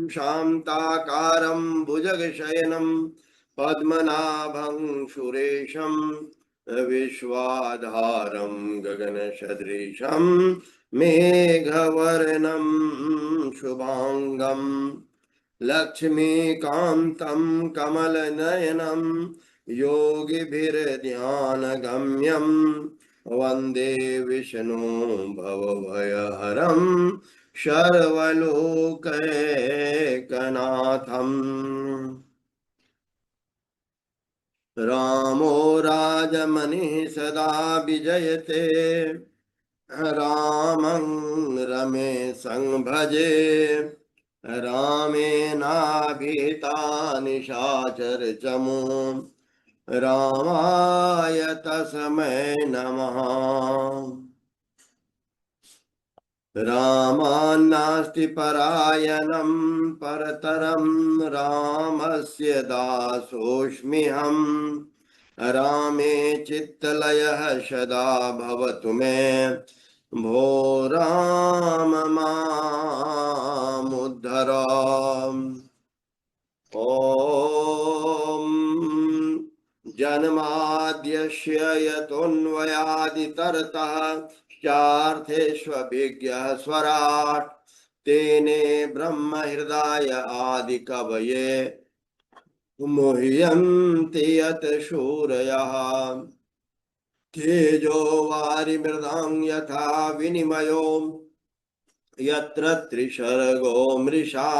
शान्ताकारं भुजगशयनं पद्मनाभं सुरेशं विश्वाधारं गगनसदृशं मेघवर्णं शुभांगं लक्ष्मीकान्तं कमलनयनं योगिभिर्ध्यानगम्यं वन्दे विष्णु भवभयहरं सर्वलोकैकनाथम्। रामो राजमणिः सदा विजयते रामं रमेशं भजे रामेणाभिता निशाचरचमू रामाय तस्मै नमः। रामान्नास्ति परायणं परतरं रामस्य दासोऽस्म्यहम् रामे चित्तलयः सदा भवतु मे भो राम मामुद्धर। ॐ जन्माद्यस्य यतोऽन्वयादितरतः चार्थेष्वभिज्ञः स्वराट् तेने ब्रह्महृदाय आदिकवये मुह्यन्ति यत् शूरयः तेजो वारिमृदां यथा विनिमयो यत्र त्रिसर्गो मृषा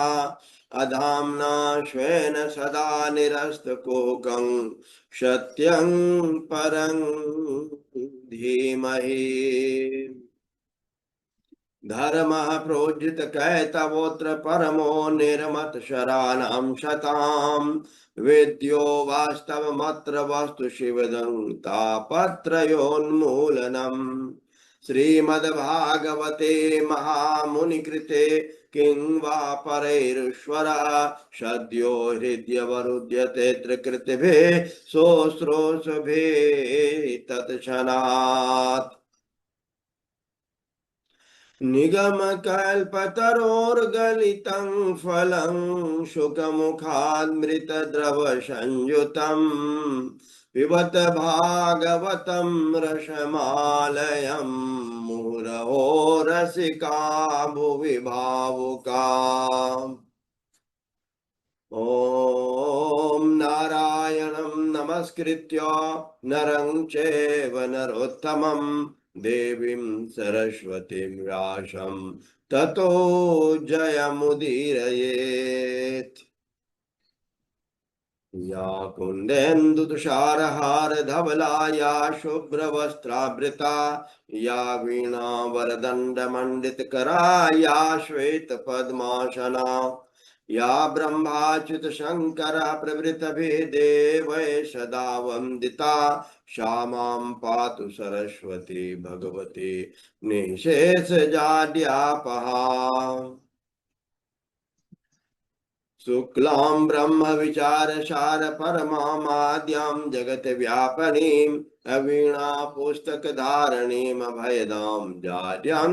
अधाम्ना स्वेन सदा निरस्तकुहकं सत्यं परं धीमहि। धर्मः प्रोज्झितकैतवोऽत्र परमो निर्मतशराणां शतां वेद्यो वास्तवमत्र वस्तु शिवदं तापत्रयोन्मूलनम्। श्रीमद्भागवते महामुनिकृते किं वा परैरीश्वरः सद्यो हृद्यवरुध्यते त्रिकृतिभिः सोऽस्रोषभिः तत्क्षणात्। निगमकल्पतरोर्गलितं फलं शुकमुखान्मृतद्रवसंयुतं पिबत भागवतं रसमालयं मुहुरहो रसिका भुवि भावुका। ॐ नारायणं नमस्कृत्य नरं चैव नरोत्तमं देवीं सरस्वतीं व्यासं ततो जयमुदीरयेत्। या कुन्देन्दुतुषारहारधवला या शुभ्रवस्त्रावृता या वीणावरदण्डमण्डितकरा या श्वेतपद्मासना या ब्रह्माच्युतशङ्करः प्रभृतिभिः देवैः सदा वन्दिता सा मां पातु सरस्वती भगवती निःशेषजाड्यापहा। शुक्लां ब्रह्मविचारसार परमामाद्यां जगद्व्यापिनीं अवीणापुस्तकधारिणीं अभयदां जाड्यान्धकारापहां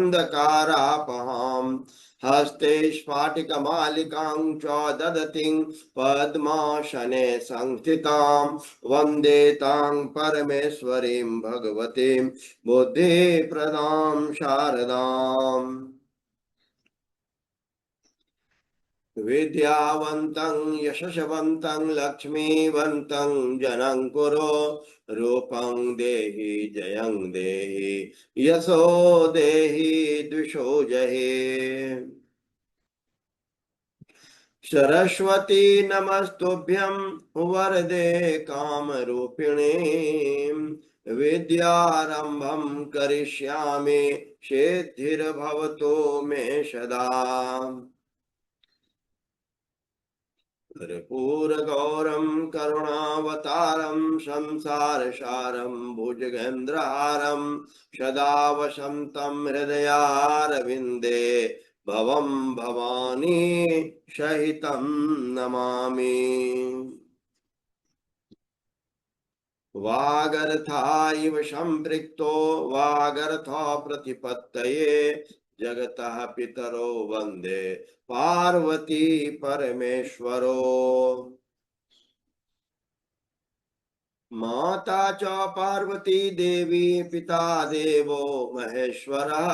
हस्ते स्फाटिकमालिकां च ददतीं पद्मासने संस्थितां वन्दे तां परमेश्वरीं भगवतीं बुद्धिप्रदां शारदाम्। विद्यावन्तं यशस्वन्तं लक्ष्मीवन्तं जनं कुरु रूपं देहि जयं देहि यशो देहि द्विषो जहि। सरस्वती नमस्तुभ्यं वरदे कामरूपिणीं विद्यारम्भं करिष्यामि सिद्धिर्भवतु मे सदा। कर्पूरगौरं करुणावतारं संसारसारं भुजगेन्द्रहारं सदा वसन्तं हृदयारविन्दे भवं भवानी सहितं नमामि। वागर्था इव सम्पृक्तो वागर्थ प्रतिपत्तये जगतः पितरो वन्दे पार्वती परमेश्वरो। माता च पार्वती देवी पिता देवो महेश्वरः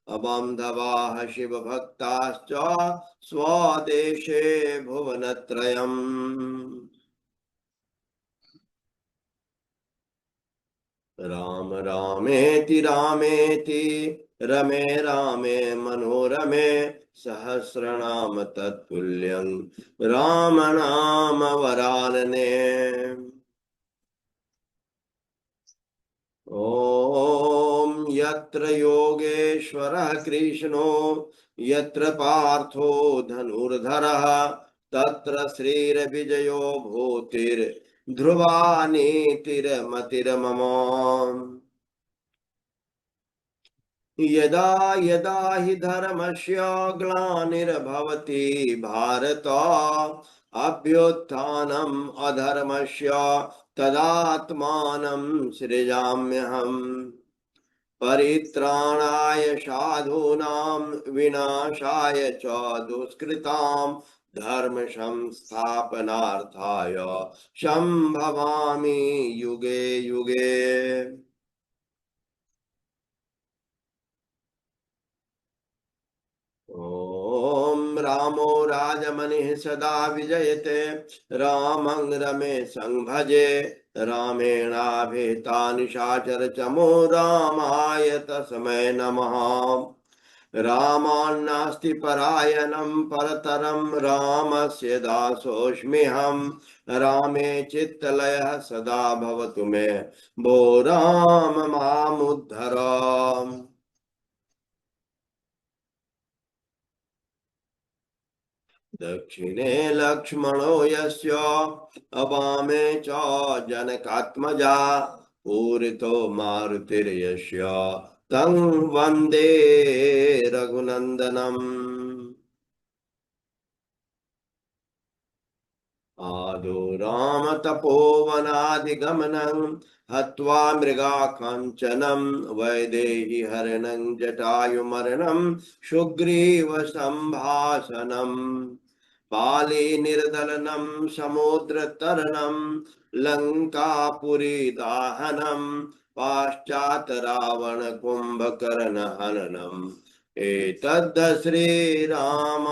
अबान्धवाः शिवभक्ताश्च स्वदेशे भुवनत्रयम्। राम रामेति रामेति रमे रामे मनोरमे सहस्रनाम तत्तुल्यं राम नाम वरानने। ॐ यत्र योगेश्वरः कृष्णो यत्र पार्थो धनुर्धरः तत्र श्रीर्विजयो भूतिर्ध्रुवा नीतिर्मतिर्मम। यदा यदा हि धर्मस्य ग्लानिर्भवति भारत अभ्युत्थानम् अधर्मस्य तदात्मानं सृजाम्यहम्। परित्राणाय साधूनां विनाशाय च दुष्कृतां धर्म संस्थापनार्थाय संभवामि युगे युगे। ॐ रामो राजमनिः सदा विजयते रामं रमेशं भजे रामेणाभिता निशाचर चमो रामाय तस्मै नमः। रामान्नास्ति परायणं परतरं रामस्य दासोऽस्म्यहं रामे चित्तलयः सदा भवतु मे भो राम मामुद्धर। दक्षिणे लक्ष्मणो यस्य अवामे च जनकात्मजा पूरितो मारुतिर्यस्य तं वन्दे रघुनन्दनम्। आदो राम तपोवनादिगमनं हत्वा मृगाकाञ्चनं वैदेही हरणं जटायुमरणं सुग्रीवसम्भाषणम् पाली निर्दलनं समुद्रतरणं लङ्कापुरीदाहनं पाश्चात् रावणकुम्भकर्णहननम् एतद् श्रीरामायणम्।